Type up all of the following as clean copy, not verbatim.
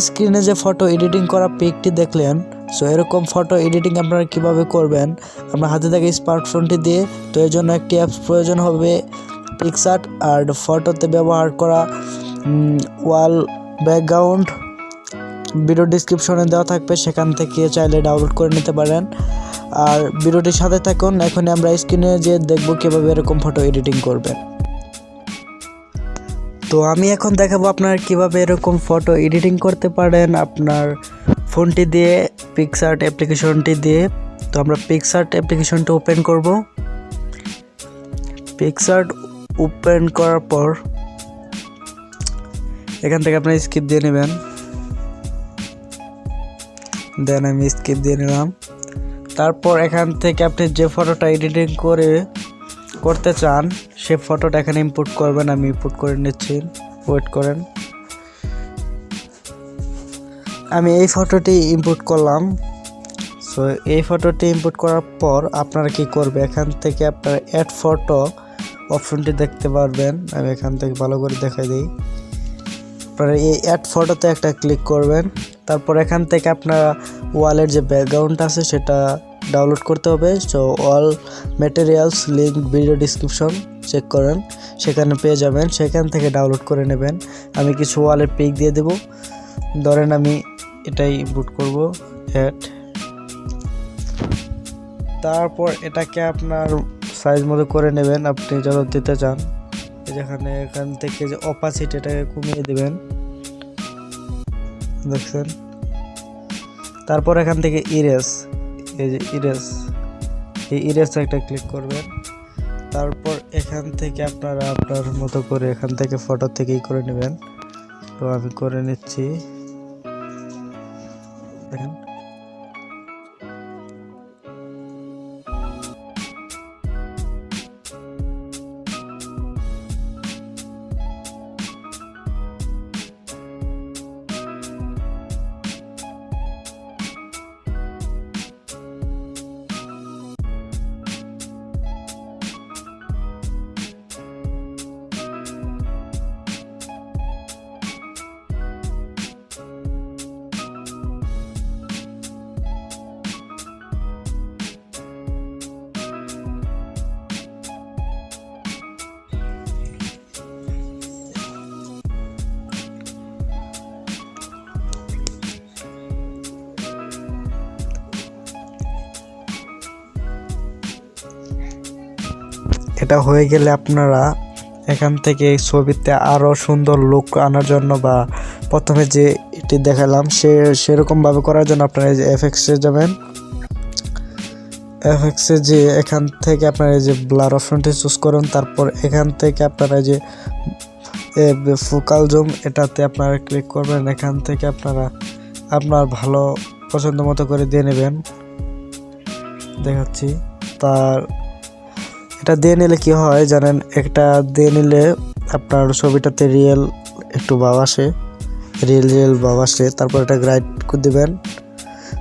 স্ক্রিনে যে photo editing করা পিকটি দেখলেন, সো এরকম ফটো এডিটিং আপনারা কিভাবে করবেন আপনার হাতে থাকে স্মার্টফোনটি দিয়ে। তো এর জন্য একটি অ্যাপস প্রয়োজন হবে পিকসার্ট, আর ফটোতে ব্যবহার করা ওয়াল ব্যাকগ্রাউন্ড ভিডিও ডিসক্রিপশনে দেওয়া থাকবে, সেখান থেকে চাইলে ডাউনলোড করে নিতে পারেন। আর ভিডিওটির সাথে থাকুন, এখন আমরা স্ক্রিনে যে দেখব কীভাবে এরকম ফটো এডিটিং করবেন। তো আমি এখন দেখাবো আপনারা কিভাবে এরকম ফটো এডিটিং করতে পারেন আপনার ফোনটি দিয়ে, পিকসার্ট অ্যাপ্লিকেশনটি দিয়ে। তো আমরা পিকসার্ট অ্যাপ্লিকেশনটা ওপেন করব। পিকসার্ট ওপেন করার পর এখান থেকে আপনারা স্কিপ দিয়ে নেবেন। দেন আমি স্কিপ দিয়ে নিলাম। তারপর এখান থেকে আপনি যে ফটোটা এডিটিং করতে চান সে ফটোটা এখানে ইনপুট করবেন। আমি ইনপুট করে নিচ্ছি, ওয়েট করেন। আমি এই ফটোটি ইনপুট করলাম। সো এই ফটোটি ইনপুট করার পর আপনারা কি করবে, এখান থেকে আপনারা অ্যাড ফটো অপশনটি দেখতে পারবেন। আমি এখান থেকে ভালো করে দেখাই দিই। আপনারা এই অ্যাড ফটোতে একটা ক্লিক করবেন। তারপর এখান থেকে আপনারা ওয়ালের যে ব্যাকগ্রাউন্ড আছে সেটা ডাউনলোড করতে হবে। So all materials link video description check করেন, সেখানে পেয়ে যাবেন, সেখান থেকে ডাউনলোড করে নেবেন। আমি কিছু ওয়ালের পিক দিয়ে দেব। ধরেন আমি এটাই ইনপুট করব, অ্যাড। তারপর এটাকে আপনার সাইজ মতো করে নেবেন, আপনি যত দিতে চান। যেখানে এখান থেকে যে অপাসিটি এটাকে কমিয়ে দেবেন, দেখছেন। তারপর এখান থেকে ইরেজ, এই যে ইরেজ একটা ক্লিক করবেন। তারপর এখান থেকে আপনারা আপনার মতো করে এখান থেকে ফটো থেকেই করে নেবেন। তো আমি করে নিচ্ছি, দেখেন। এটা হয়ে গেলে আপনারা এখান থেকে এই ছবিতে আরও সুন্দর লুক আনার জন্য, বা প্রথমে যে এটি দেখালাম সেরকমভাবে করার জন্য আপনারা এই যে এফএক্সে যাবেন। এফএক্সে যে এখান থেকে আপনারা এই যে ব্লার অপশনটি চুজ করুন। তারপর এখান থেকে আপনারা যে ফোকাল জুম এটাতে আপনারা ক্লিক করবেন। এখান থেকে আপনারা আপনার ভালো পছন্দ মতো করে দিয়ে নেবেন, দেখাচ্ছি। তার এটা দিয়ে নিলে কি হয় জানেন, একটা দিয়ে নিলে আপনার ছবিটাতে একটু ভাব আসে, রিয়েল ভাব আসে। তারপর এটা রাইট দিবেন,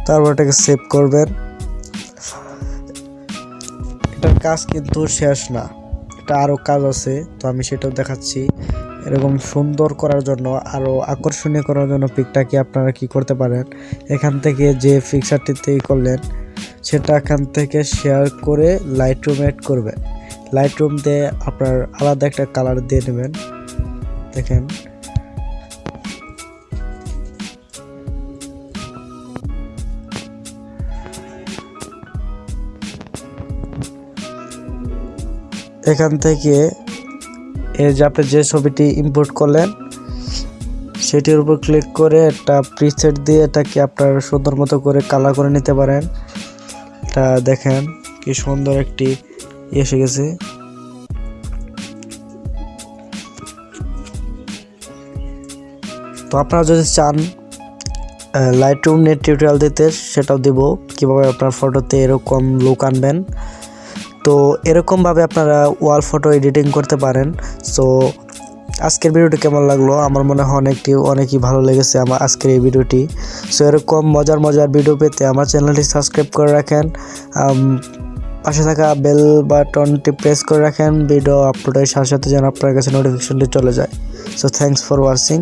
তারপর এটাকে সেভ করবেন। এটার কাজ কিন্তু শেষ না, এটা আরও কাজ আছে, তো আমি সেটাও দেখাচ্ছি। এরকম সুন্দর করার জন্য, আরও আকর্ষণীয় করার জন্য পিকটাকে আপনারা কি করতে পারেন, এখান থেকে যে পিকচারটিতেই করলেন সেটা এখান থেকে শেয়ার করে লাইটরুম অ্যাড করবেন। লাইটরুম দিয়ে আপনার আলাদা একটা কালার দিয়ে নেবেন, দেখেন। এখান থেকে এই যে আপনি যে ছবিটি ইম্পোর্ট করলেন সেটির উপর ক্লিক করে একটা প্রিসেট দিয়ে এটাকে আপনার সুন্দর মতো করে কালার করে নিতে পারেন। এটা দেখেন কি সুন্দর একটি এসে গেছে। তো আপনারা যদি চান লাইটরুম নিয়ে টিউটোরিয়াল দিতে, সেটাও দেব, কিভাবে আপনার ফটোতে এরকম লুক আনবেন। তো এরকমভাবে আপনারা ওয়াল ফটো এডিটিং করতে পারেন। সো আজকের ভিডিওটি কেমন লাগলো, আমার মনে হয় অনেকই ভালো লেগেছে আমার আজকের এই ভিডিওটি। সো এরকম মজার ভিডিও পেতে আমার চ্যানেলটি সাবস্ক্রাইব করে রাখেন, পাশে থাকা বেল বাটনটি প্রেস করে রাখেন, ভিডিও আপলোডের সাথে সাথে যেন আপনার কাছে নোটিফিকেশনটি চলে যায়। So thanks for watching.